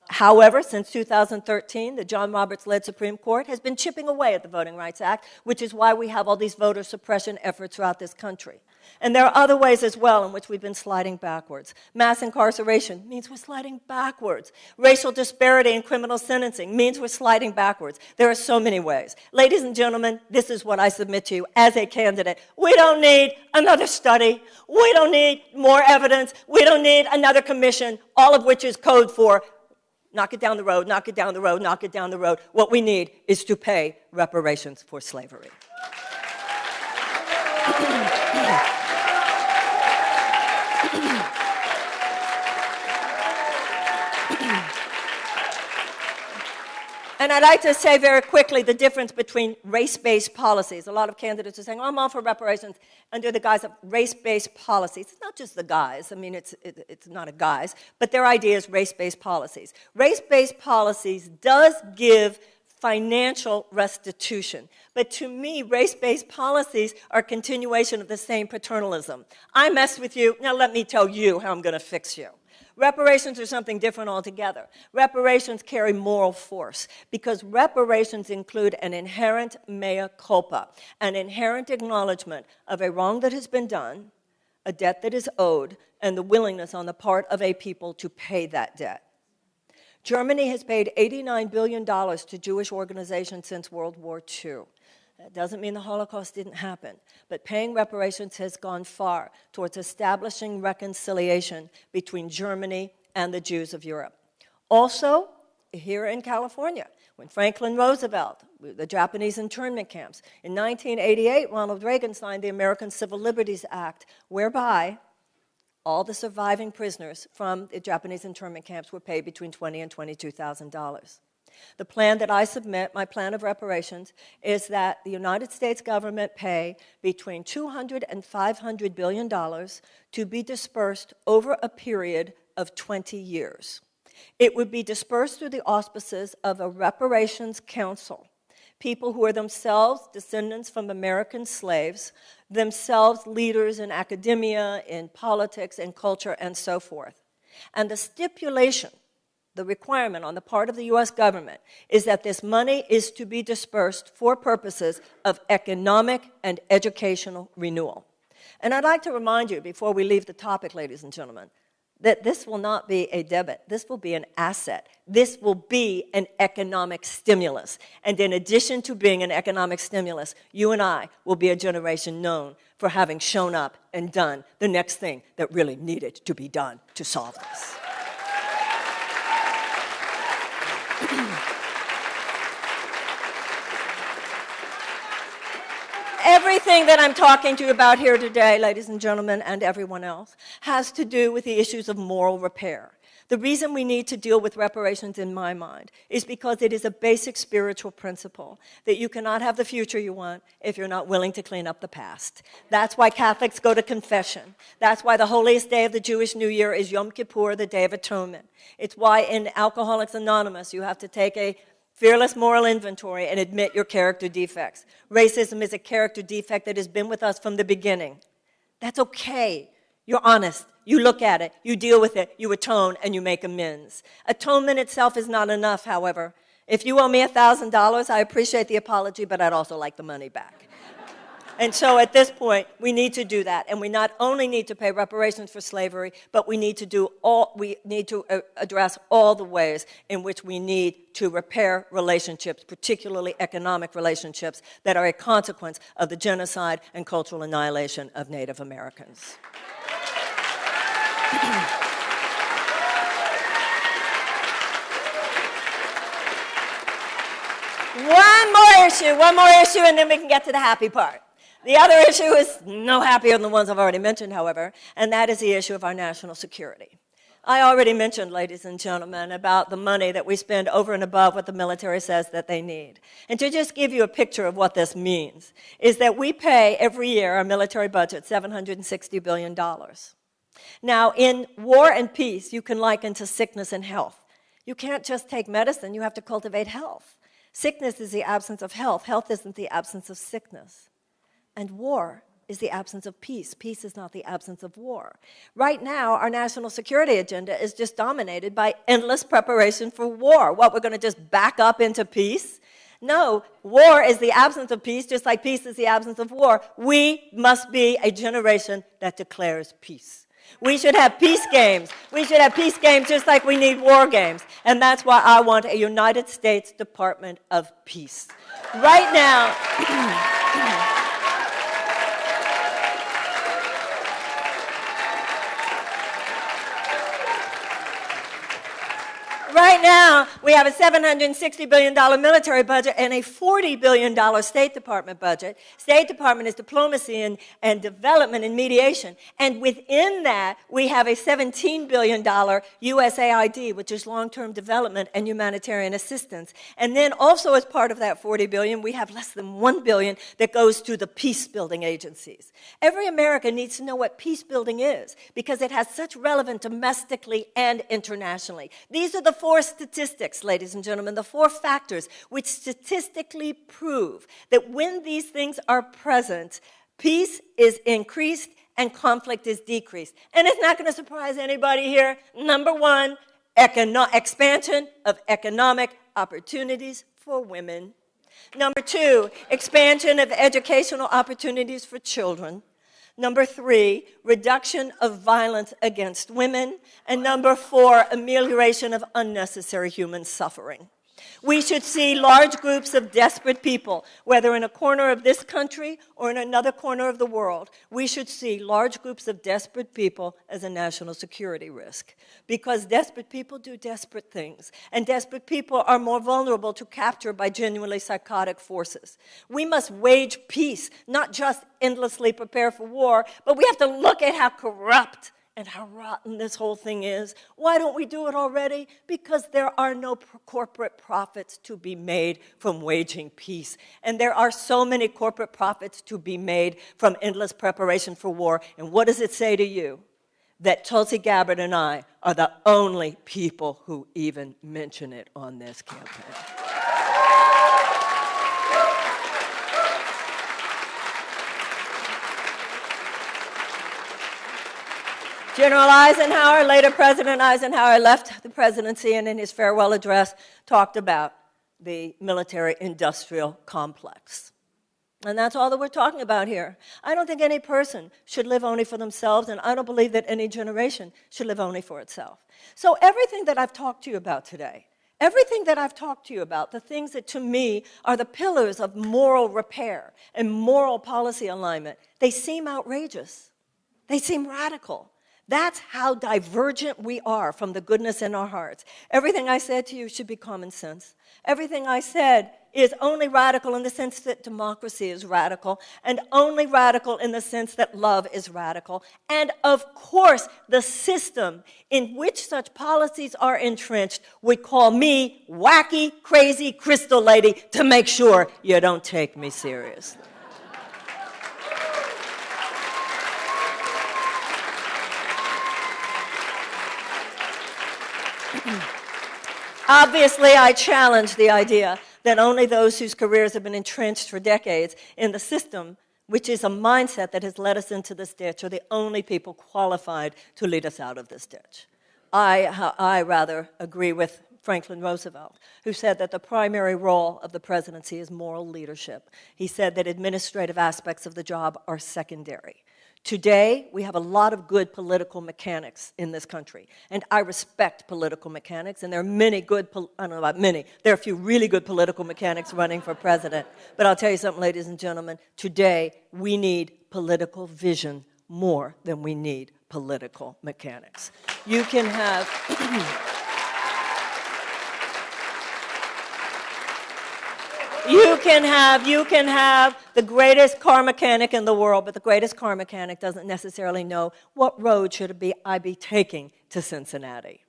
However, since 2013, the John Roberts-led Supreme Court has been chipping away at the Voting Rights Act, which is why we have all these voter suppression efforts throughout this country. And there are other ways as well in which we've been sliding backwards. Mass incarceration means we're sliding backwards. Racial disparity in criminal sentencing means we're sliding backwards. There are so many ways. Ladies and gentlemen, this is what I submit to you as a candidate. We don't need another study. We don't need more evidence. We don't need another commission, all of which is code for knock it down the road, knock it down the road, knock it down the road. What we need is to pay reparations for slavery. And I'd like to say very quickly the difference between race-based policies. A lot of candidates are saying, oh, I'm all for reparations under the guise of race-based policies. It's not just the guise. I mean, it's not a guise. But their idea is race-based policies. Race-based policies does give financial restitution. But to me, race-based policies are a continuation of the same paternalism. I mess with you, now let me tell you how I'm going to fix you. Reparations are something different altogether. Reparations carry moral force because reparations include an inherent mea culpa, an inherent acknowledgement of a wrong that has been done, a debt that is owed, and the willingness on the part of a people to pay that debt. Germany has paid $89 billion to Jewish organizations since World War II. That doesn't mean the Holocaust didn't happen, but paying reparations has gone far towards establishing reconciliation between Germany and the Jews of Europe. Also, here in California, when Franklin Roosevelt, the Japanese internment camps, in 1988, Ronald Reagan signed the American Civil Liberties Act, whereby All the surviving prisoners from the Japanese internment camps were paid between $20,000 and $22,000. The plan that I submit, my plan of reparations, is that the United States government pay between $200 and $500 billion to be dispersed over a period of 20 years. It would be dispersed through the auspices of a reparations council, people who are themselves descendants from American slaves, themselves leaders in academia, in politics, in culture, and so forth. And the stipulation, the requirement on the part of the U.S. government, is that this money is to be dispersed for purposes of economic and educational renewal. And I'd like to remind you, before we leave the topic, ladies and gentlemen, that this will not be a debit. This will be an asset. This will be an economic stimulus. And in addition to being an economic stimulus, you and I will be a generation known for having shown up and done the next thing that really needed to be done to solve this. Everything that I'm talking to you about here today, ladies and gentlemen, and everyone else, has to do with the issues of moral repair. The reason we need to deal with reparations, in my mind, is because it is a basic spiritual principle that you cannot have the future you want if you're not willing to clean up the past. That's why Catholics go to confession. That's why the holiest day of the Jewish New Year is Yom Kippur, the Day of Atonement. It's why in Alcoholics Anonymous you have to take a fearless moral inventory and admit your character defects. Racism is a character defect that has been with us from the beginning. That's okay. You're honest. You look at it. You deal with it. You atone, and you make amends. Atonement itself is not enough, however. If you owe me $1,000, I appreciate the apology, but I'd also like the money back. And so at this point, we need to do that. And we not only need to pay reparations for slavery, but we need to address all the ways in which we need to repair relationships, particularly economic relationships, that are a consequence of the genocide and cultural annihilation of Native Americans. One more issue, and then we can get to the happy part. The other issue is no happier than the ones I've already mentioned, however, and that is the issue of our national security. I already mentioned, ladies and gentlemen, about the money that we spend over and above what the military says that they need. And to just give you a picture of what this means, is that we pay every year, our military budget, $760 billion. Now, in war and peace, you can liken to sickness and health. You can't just take medicine, you have to cultivate health. Sickness is the absence of health. Health isn't the absence of sickness. And war is the absence of peace. Peace is not the absence of war. Right now, our national security agenda is just dominated by endless preparation for war. What, we're going to just back up into peace? No, war is the absence of peace, just like peace is the absence of war. We must be a generation that declares peace. We should have peace games. We should have peace games just like we need war games. And that's why I want a United States Department of Peace. Right now... Right now, we have a $760 billion military budget and a $40 billion State Department budget. State Department is diplomacy and development and mediation. And within that, we have a $17 billion USAID, which is long-term development and humanitarian assistance. And then also as part of that $40 billion, we have less than $1 billion that goes to the peace-building agencies. Every American needs to know what peace-building is because it has such relevance domestically and internationally. These are the four statistics, ladies and gentlemen, the four factors which statistically prove that when these things are present, peace is increased and conflict is decreased. And it's not going to surprise anybody here. Number one, expansion of economic opportunities for women. Number two, expansion of educational opportunities for children. Number three, reduction of violence against women. And number four, amelioration of unnecessary human suffering. We should see large groups of desperate people, whether in a corner of this country or in another corner of the world. We should see large groups of desperate people as a national security risk. Because desperate people do desperate things. And desperate people are more vulnerable to capture by genuinely psychotic forces. We must wage peace, not just endlessly prepare for war, but we have to look at how corrupt and how rotten this whole thing is. Why don't we do it already? Because there are no corporate profits to be made from waging peace. And there are so many corporate profits to be made from endless preparation for war. And what does it say to you? That Tulsi Gabbard and I are the only people who even mention it on this campaign. General Eisenhower, later President Eisenhower, left the presidency and in his farewell address talked about the military-industrial complex. And that's all that we're talking about here. I don't think any person should live only for themselves, and I don't believe that any generation should live only for itself. So everything that I've talked to you about today, everything that I've talked to you about, the things that to me are the pillars of moral repair and moral policy alignment, they seem outrageous. They seem radical. That's how divergent we are from the goodness in our hearts. Everything I said to you should be common sense. Everything I said is only radical in the sense that democracy is radical, and only radical in the sense that love is radical. And of course, the system in which such policies are entrenched would call me wacky, crazy crystal lady to make sure you don't take me seriously. Obviously, I challenge the idea that only those whose careers have been entrenched for decades in the system, which is a mindset that has led us into this ditch, are the only people qualified to lead us out of this ditch. I rather agree with Franklin Roosevelt, who said that the primary role of the presidency is moral leadership. He said that administrative aspects of the job are secondary. Today, we have a lot of good political mechanics in this country, and I respect political mechanics, and there are many good, I don't know about many, there are a few really good political mechanics running for president. But I'll tell you something, ladies and gentlemen, today we need political vision more than we need political mechanics. You can have... You can have the greatest car mechanic in the world, but the greatest car mechanic doesn't necessarily know what road should I be taking to Cincinnati.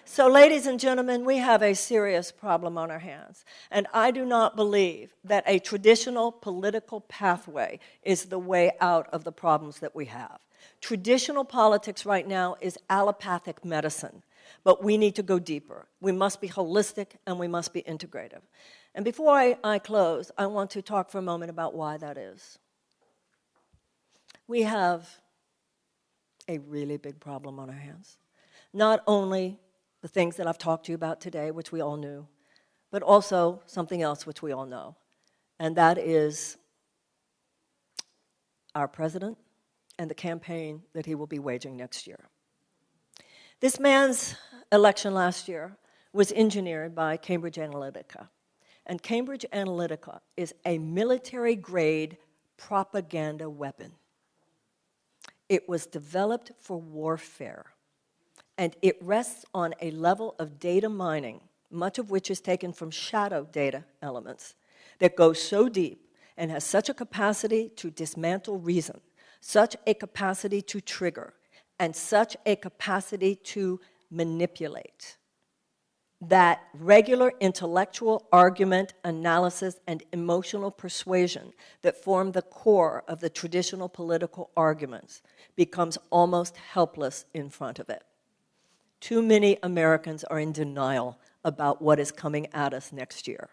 So, ladies and gentlemen, we have a serious problem on our hands, and I do not believe that a traditional political pathway is the way out of the problems that we have. Traditional politics right now is allopathic medicine, but we need to go deeper. We must be holistic, and we must be integrative. And before I close, I want to talk for a moment about why that is. We have a really big problem on our hands. Not only the things that I've talked to you about today, which we all knew, but also something else which we all know, and that is our president and the campaign that he will be waging next year. This man's election last year was engineered by Cambridge Analytica. And Cambridge Analytica is a military-grade propaganda weapon. It was developed for warfare, and it rests on a level of data mining, much of which is taken from shadow data elements, that goes so deep and has such a capacity to dismantle reason, such a capacity to trigger, and such a capacity to manipulate, that regular intellectual argument, analysis, and emotional persuasion that form the core of the traditional political arguments becomes almost helpless in front of it. Too many Americans are in denial about what is coming at us next year.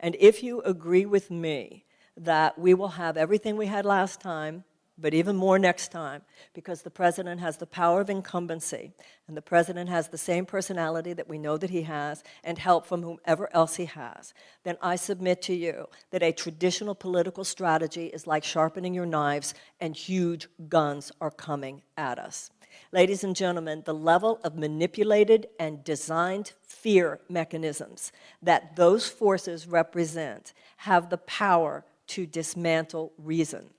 And if you agree with me that we will have everything we had last time, but even more next time, because the president has the power of incumbency, and the president has the same personality that we know that he has, and help from whomever else he has, then I submit to you that a traditional political strategy is like sharpening your knives, and huge guns are coming at us. Ladies and gentlemen, the level of manipulated and designed fear mechanisms that those forces represent have the power to dismantle reason.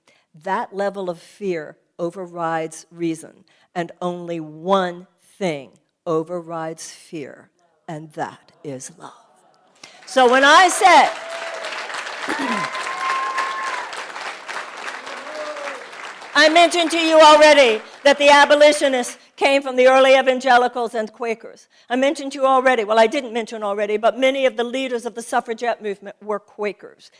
That level of fear overrides reason, and only one thing overrides fear, and that is love. So when I said, I mentioned to you already that the abolitionists came from the early evangelicals and Quakers. I mentioned to you already, well, I didn't mention already, but many of the leaders of the suffragette movement were Quakers.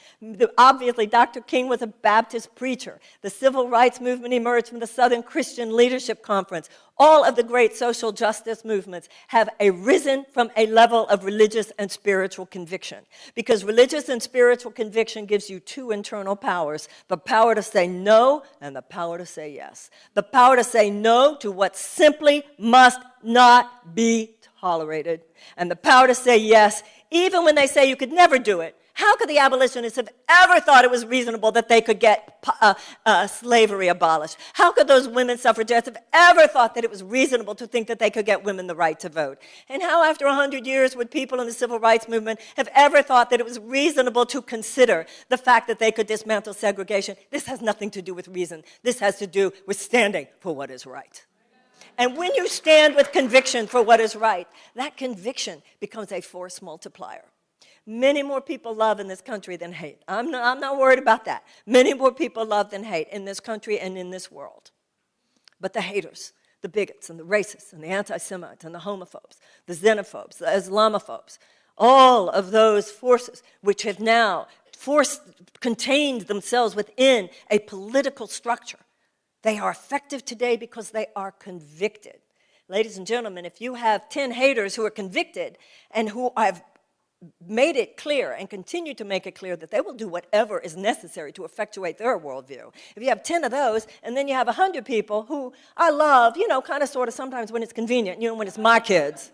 Obviously, Dr. King was a Baptist preacher. The civil rights movement emerged from the Southern Christian Leadership Conference. All of the great social justice movements have arisen from a level of religious and spiritual conviction. Because religious and spiritual conviction gives you two internal powers, the power to say no and the power to say yes. The power to say no to what simply must not be tolerated, and the power to say yes, even when they say you could never do it. How could the abolitionists have ever thought it was reasonable that they could get slavery abolished? How could those women suffragettes have ever thought that it was reasonable to think that they could get women the right to vote? And how, after 100 years, would people in the civil rights movement have ever thought that it was reasonable to consider the fact that they could dismantle segregation? This has nothing to do with reason. This has to do with standing for what is right. And when you stand with conviction for what is right, that conviction becomes a force multiplier. Many more people love in this country than hate. I'm not worried about that. Many more people love than hate in this country and in this world. But the haters, the bigots and the racists and the anti-Semites and the homophobes, the xenophobes, the Islamophobes, all of those forces which have now contained themselves within a political structure, they are effective today because they are convicted. Ladies and gentlemen, if you have 10 haters who are convicted and who have made it clear and continue to make it clear that they will do whatever is necessary to effectuate their worldview. If you have 10 of those, and then you have 100 people who I love, kind of, sort of, sometimes when it's convenient, when it's my kids,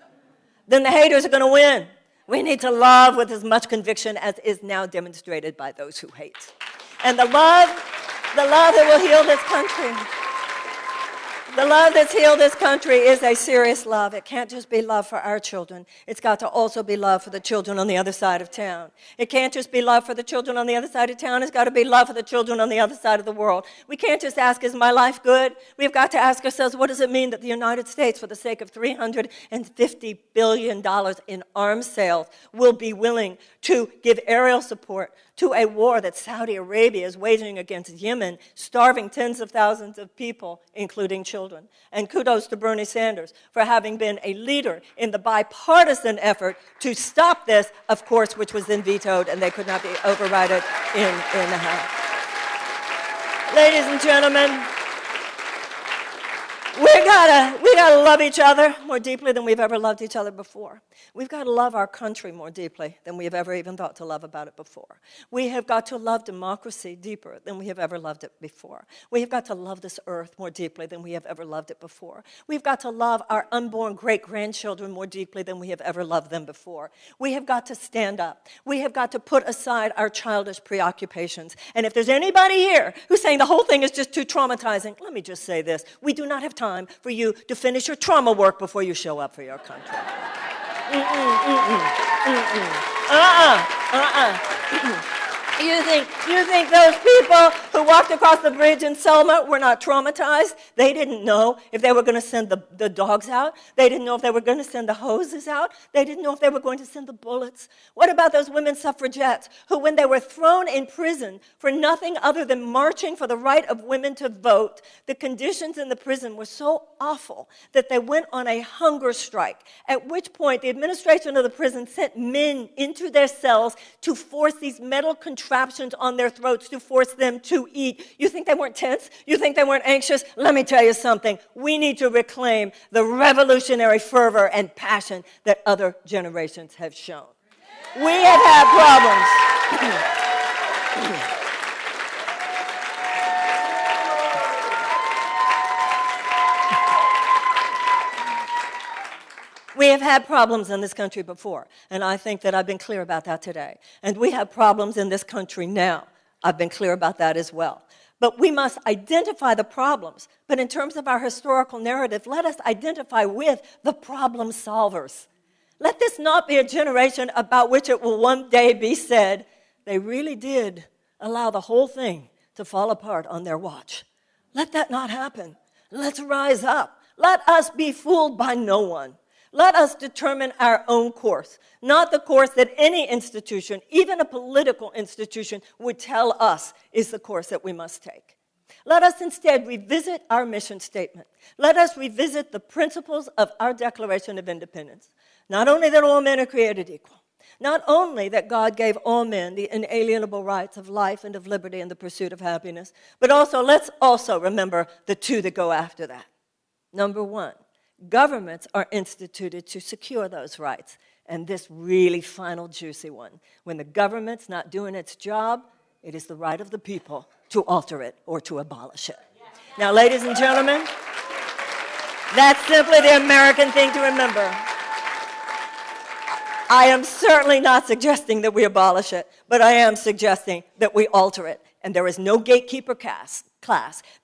then the haters are going to win. We need to love with as much conviction as is now demonstrated by those who hate. And the love that will heal this country, the love that's healed this country is a serious love. It can't just be love for our children. It's got to also be love for the children on the other side of town. It can't just be love for the children on the other side of town. It's got to be love for the children on the other side of the world. We can't just ask, is my life good? We've got to ask ourselves, what does it mean that the United States, for the sake of $350 billion in arms sales, will be willing to give aerial support to a war that Saudi Arabia is waging against Yemen, starving tens of thousands of people, including children. And kudos to Bernie Sanders for having been a leader in the bipartisan effort to stop this, of course, which was then vetoed, and they could not be overridden in the House. Ladies and gentlemen, we gotta love each other more deeply than we've ever loved each other before. We've got to love our country more deeply than we have ever even thought to love about it before. We have got to love democracy deeper than we have ever loved it before. We have got to love this earth more deeply than we have ever loved it before. We've got to love our unborn great-grandchildren more deeply than we have ever loved them before. We have got to stand up. We have got to put aside our childish preoccupations. And if there's anybody here who's saying the whole thing is just too traumatizing, let me just say this. We do not have time for you to finish your trauma work before you show up for your country. You think those people who walked across the bridge in Selma were not traumatized? They didn't know if they were going to send the dogs out. They didn't know if they were going to send the hoses out. They didn't know if they were going to send the bullets. What about those women suffragettes who, when they were thrown in prison for nothing other than marching for the right of women to vote, the conditions in the prison were so awful that they went on a hunger strike, at which point the administration of the prison sent men into their cells to force these metal contraptions on their throats to force them to eat. You think they weren't tense? You think they weren't anxious? Let me tell you something. We need to reclaim the revolutionary fervor and passion that other generations have shown. We have had problems. We have had problems in this country before, and I think that I've been clear about that today. And we have problems in this country now. I've been clear about that as well. But we must identify the problems. But in terms of our historical narrative, let us identify with the problem solvers. Let this not be a generation about which it will one day be said, they really did allow the whole thing to fall apart on their watch. Let that not happen. Let's rise up. Let us be fooled by no one. Let us determine our own course, not the course that any institution, even a political institution, would tell us is the course that we must take. Let us instead revisit our mission statement. Let us revisit the principles of our Declaration of Independence. Not only that all men are created equal, not only that God gave all men the inalienable rights of life and of liberty and the pursuit of happiness, but also let's also remember the two that go after that. Number one, governments are instituted to secure those rights. And this really final juicy one, when the government's not doing its job, it is the right of the people to alter it or to abolish it. Now, ladies and gentlemen, that's simply the American thing to remember. I am certainly not suggesting that we abolish it, but I am suggesting that we alter it. And there is no gatekeeper class.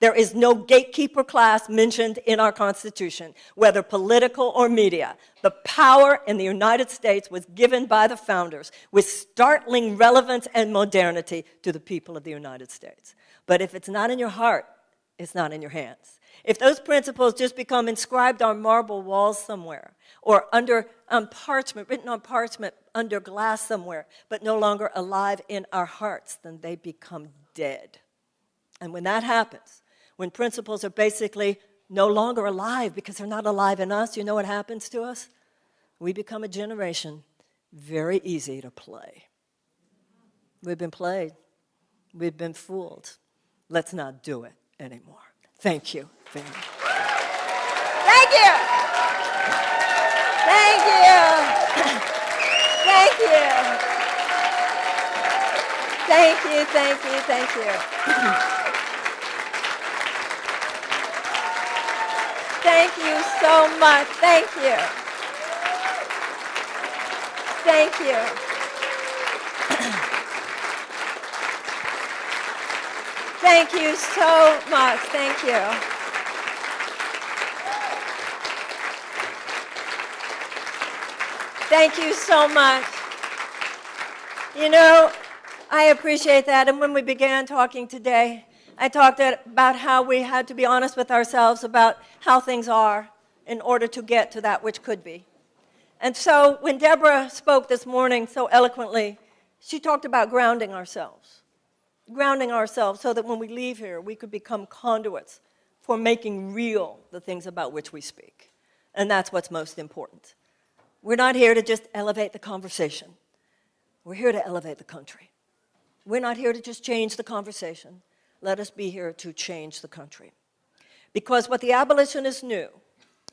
There is no gatekeeper class mentioned in our Constitution, whether political or media. The power in the United States was given by the founders with startling relevance and modernity to the people of the United States. But if it's not in your heart, it's not in your hands. If those principles just become inscribed on marble walls somewhere, or under parchment, written on parchment under glass somewhere, but no longer alive in our hearts, then they become dead. And when that happens, when principles are basically no longer alive because they're not alive in us, you know what happens to us? We become a generation very easy to play. We've been played. We've been fooled. Let's not do it anymore. Thank you very much. Thank you. Thank you. Thank you. Thank you, thank you, thank you. Thank you so much. Thank you. Thank you. Thank you so much. Thank you. Thank you so much. You know, I appreciate that. And when we began talking today, I talked about how we had to be honest with ourselves about how things are in order to get to that which could be. And so when Deborah spoke this morning so eloquently, she talked about grounding ourselves so that when we leave here, we could become conduits for making real the things about which we speak. And that's what's most important. We're not here to just elevate the conversation. We're here to elevate the country. We're not here to just change the conversation. Let us be here to change the country. Because what the abolitionists knew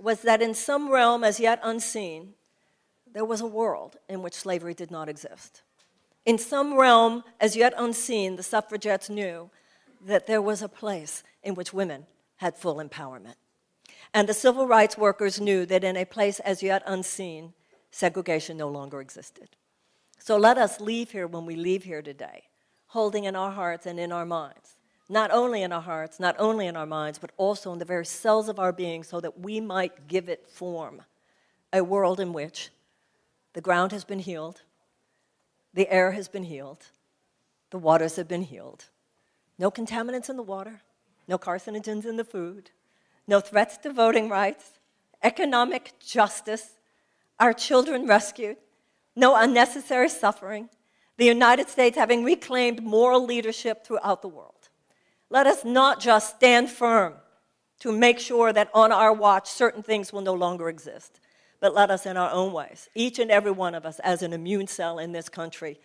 was that in some realm as yet unseen, there was a world in which slavery did not exist. In some realm as yet unseen, the suffragettes knew that there was a place in which women had full empowerment. And the civil rights workers knew that in a place as yet unseen, segregation no longer existed. So let us leave here when we leave here today, holding in our hearts and in our minds, not only in our hearts, not only in our minds, but also in the very cells of our being so that we might give it form, a world in which the ground has been healed, the air has been healed, the waters have been healed. No contaminants in the water, no carcinogens in the food, no threats to voting rights, economic justice, our children rescued, no unnecessary suffering, the United States having reclaimed moral leadership throughout the world. Let us not just stand firm to make sure that on our watch certain things will no longer exist, but let us in our own ways, each and every one of us as an immune cell in this country,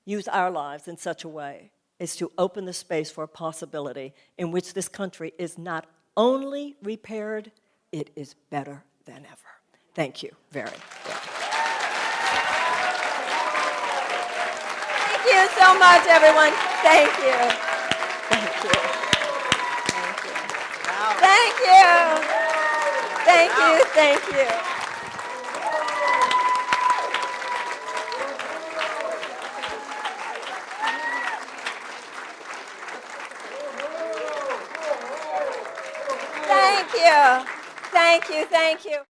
use our lives in such a way as to open the space for a possibility in which this country is not only repaired, it is better than ever. Thank you very much. Thank you so much, everyone. Thank you. Thank you. Thank you. Thank you. Thank you. Thank you. Thank you. Thank you. Thank you.